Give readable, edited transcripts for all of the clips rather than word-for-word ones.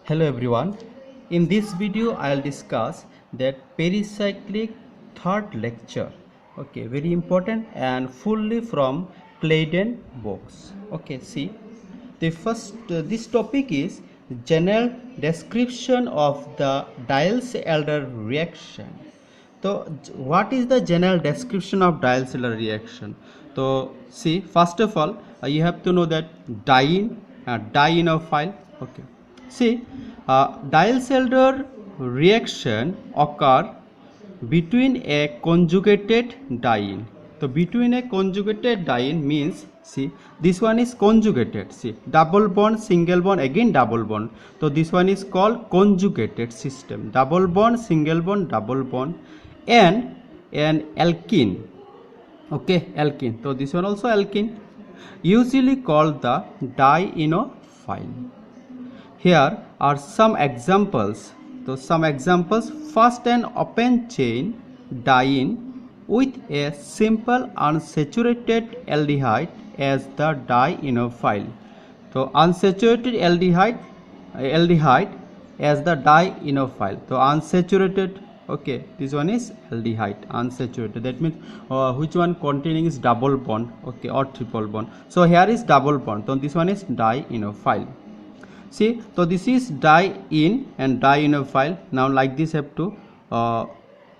Hello everyone. In this video I'll discuss that pericyclic third lecture. Okay, very important and fully from Claydon books. Okay, see the first this topic is general description of the Diels-Alder reaction. So what is the general description of Diels-Alder reaction? So see, first of all you have to know that dienophile. Okay, see, Diels-Alder reaction occur between a conjugated diene. So between a conjugated diene means, see, this one is conjugated. See, double bond, single bond, again double bond. So this one is called conjugated system. Double bond, single bond, double bond, and an alkene. Okay, alkene. So this one also alkene, usually called the dienophile. Here are some examples. So some examples. First, an open chain diene with a simple unsaturated aldehyde as the dienophile. So unsaturated aldehyde as the dienophile. So unsaturated. Okay, this one is aldehyde, unsaturated. That means which one containing is double bond, okay, or triple bond. So here is double bond. So this one is dienophile. See, so this is diene and dienophile. Now like this have to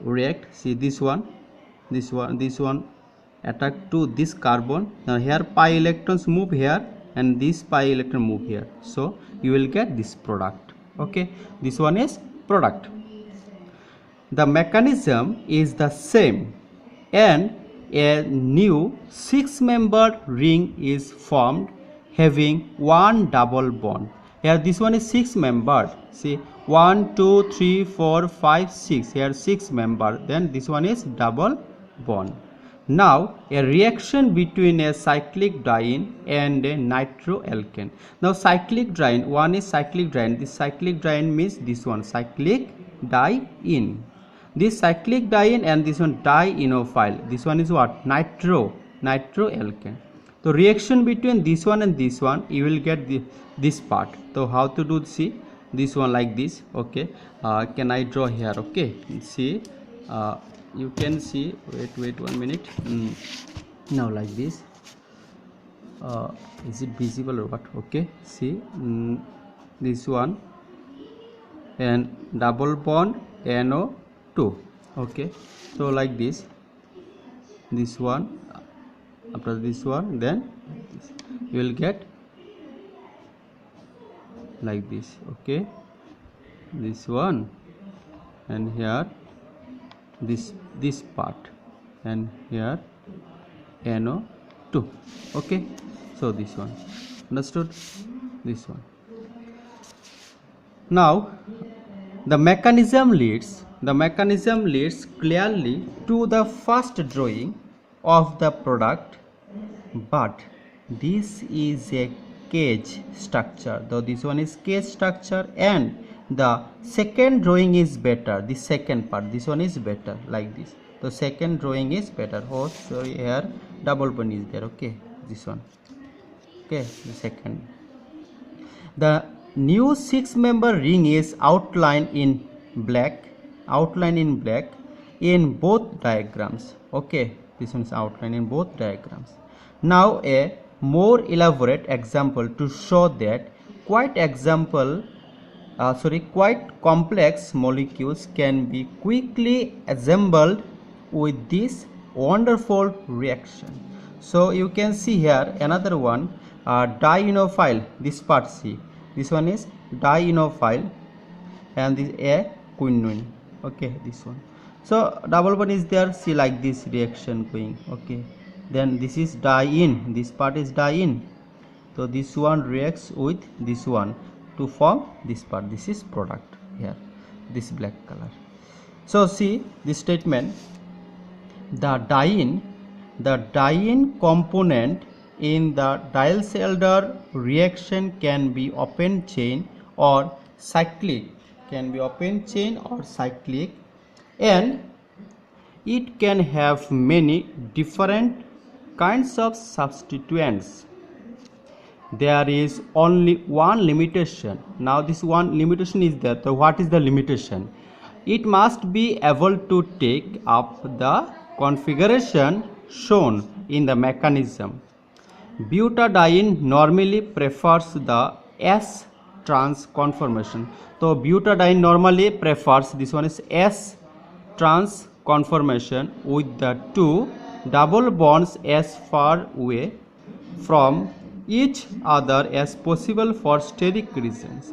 react. See, this one attack to this carbon. Now here pi electrons move here and this pi electron move here, so you will get this product. Okay, this one is product. The mechanism is the same and a new 6-membered ring is formed having one double bond. Here this one is 6-membered. See, 1 2 3 4 5 6. Here 6-membered. Then this one is double bond. Now a reaction between a cyclic diene and a nitroalkane. Now cyclic diene, one is cyclic diene. This cyclic diene means this one, cyclic diene. This cyclic diene and this one dienophile. This one is what? Nitroalkane. So reaction between this one and this one, you will get this part. So how to do? See, this one like this. Okay, can I draw here? Okay, see, you can see. Wait 1 minute. Now like this. Is it visible or what? Okay, see, this one and double bond NO2. Okay, so like this one, after this one, then you will get like this. Okay, this one, and here this part, and here NO2. Okay, so this one, understood? This one. Now the mechanism leads clearly to the first drawing of the product, but this is a cage structure. Though this one is cage structure, and the second drawing is better. The second part, this one is better, like this. The second drawing is better. Oh, sorry, here double bond is there. Okay, this one. Okay, the second. The new 6-member ring is outlined in black in both diagrams. Okay, this one is outlined in both diagrams. Now a more elaborate example to show that quite complex molecules can be quickly assembled with this wonderful reaction. So you can see here another one, dienophile. This part, see, this one is dienophile and this a quinone. Okay, this one. So double bond is there. See, like this reaction going. Okay, then this is diene. This part is diene. So this one reacts with this one to form this part. This is product here, this black color. So see this statement: the diene component in the Diels-Alder reaction can be open chain or cyclic, and it can have many different kinds of substituents. there is only one limitation. Now this one limitation is there. So what is the limitation? It must be able to take up the configuration shown in the mechanism. Butadiene normally prefers the S trans conformation. So butadiene normally prefers, this one is S trans conformation with the two double bonds as far away from each other as possible for steric reasons.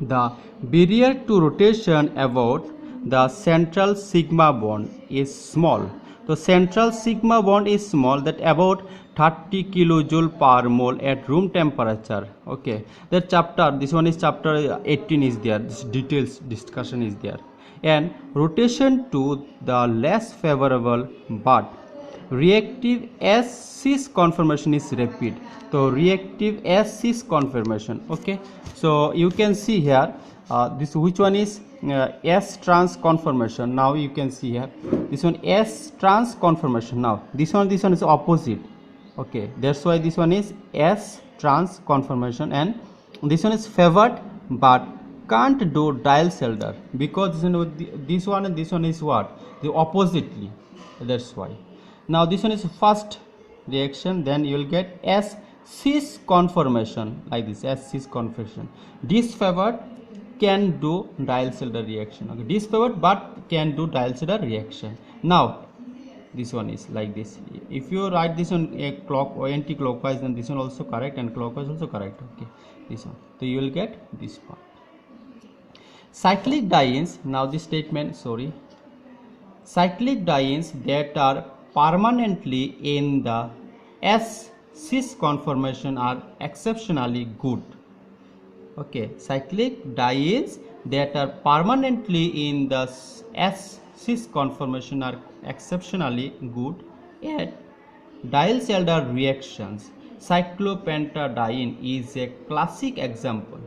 The barrier to rotation about the central sigma bond is small. The central sigma bond is small, that about 30 kilojoule per mole at room temperature. Okay, that chapter, this one is chapter 18 is there, this details discussion is there. And rotation to the less favorable but reactive S-cis conformation is rapid. So reactive S-cis conformation. Okay, so you can see here this, which one is S trans conformation. Now you can see here this one S trans conformation. Now this one is opposite. Okay, that's why this one is S trans conformation, and this one is favored but can't do Diels-Alder, because this one and this one is what, the oppositely. That's why. Now this one is first reaction, then you will get S cis conformation, like this S cis conformation. Disfavored can do Diels-Alder reaction. Okay, disfavored but can do Diels-Alder reaction. Now this one is like this. If you write this on a clock or anti-clockwise, then this one also correct, and clockwise also correct. Okay, this one. So you will get this part. Cyclic dienes. Now this statement, cyclic dienes that are permanently in the S cis conformation are exceptionally good. Okay, cyclic dienes that are permanently in the S cis conformation are exceptionally good at Diels-Alder reactions. Cyclopentadiene is a classic example,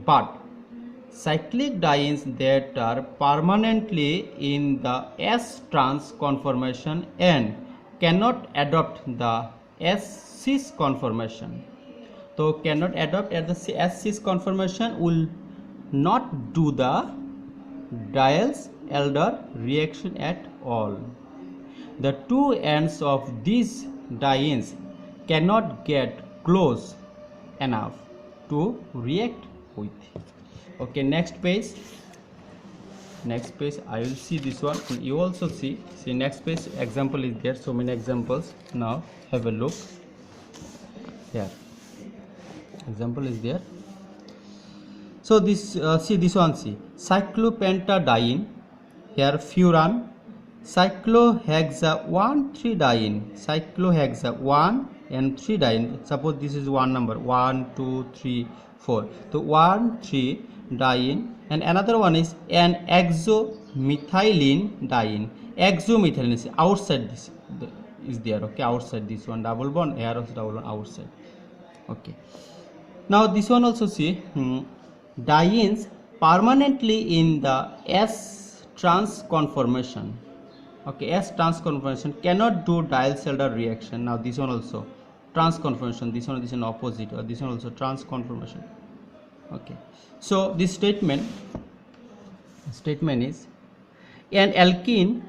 but cyclic dienes that are permanently in the S trans conformation and cannot adopt the S cis conformation. So cannot adopt at the S cis conformation will not do the Diels-Alder reaction at all. The two ends of these dienes cannot get close enough to react with. Okay, next page I will see this one, and you also see next page example is there, so many examples. Now have a look here, example is there. So this see this one, see cyclopentadiene, here furan, cyclohexa 1,3-diene, cyclohexa 1 and 3 diene. Suppose this is one number 1 2 3 4, so 1 3 diene, and another one is an exomethylene diene. Exomethylene is outside this is there. Okay, outside this one double bond, here also double bond outside. Okay, now this one also see dienes permanently in the S trans conformation. Okay, S trans conformation cannot do Diels-Alder reaction. Now this one also trans conformation, this one is an opposite, or this one also trans conformation. Okay, so this statement is an alkene,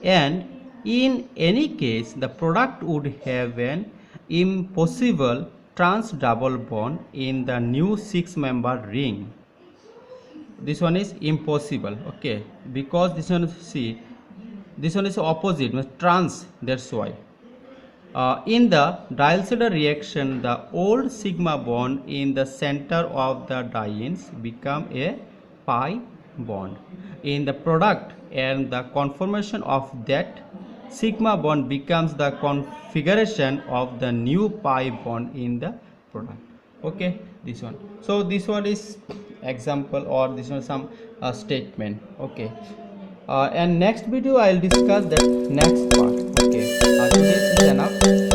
and in any case the product would have an impossible trans double bond in the new 6-member ring. This one is impossible. Okay, because this one, see this one is opposite, trans, that's why. In the Diels-Alder reaction, the old sigma bond in the center of the dienes become a pi bond in the product, and the conformation of that sigma bond becomes the configuration of the new pi bond in the product. Okay, this one. So this one is example, or this one some statement. Okay, and next video I will discuss the next part. Okay, today is enough.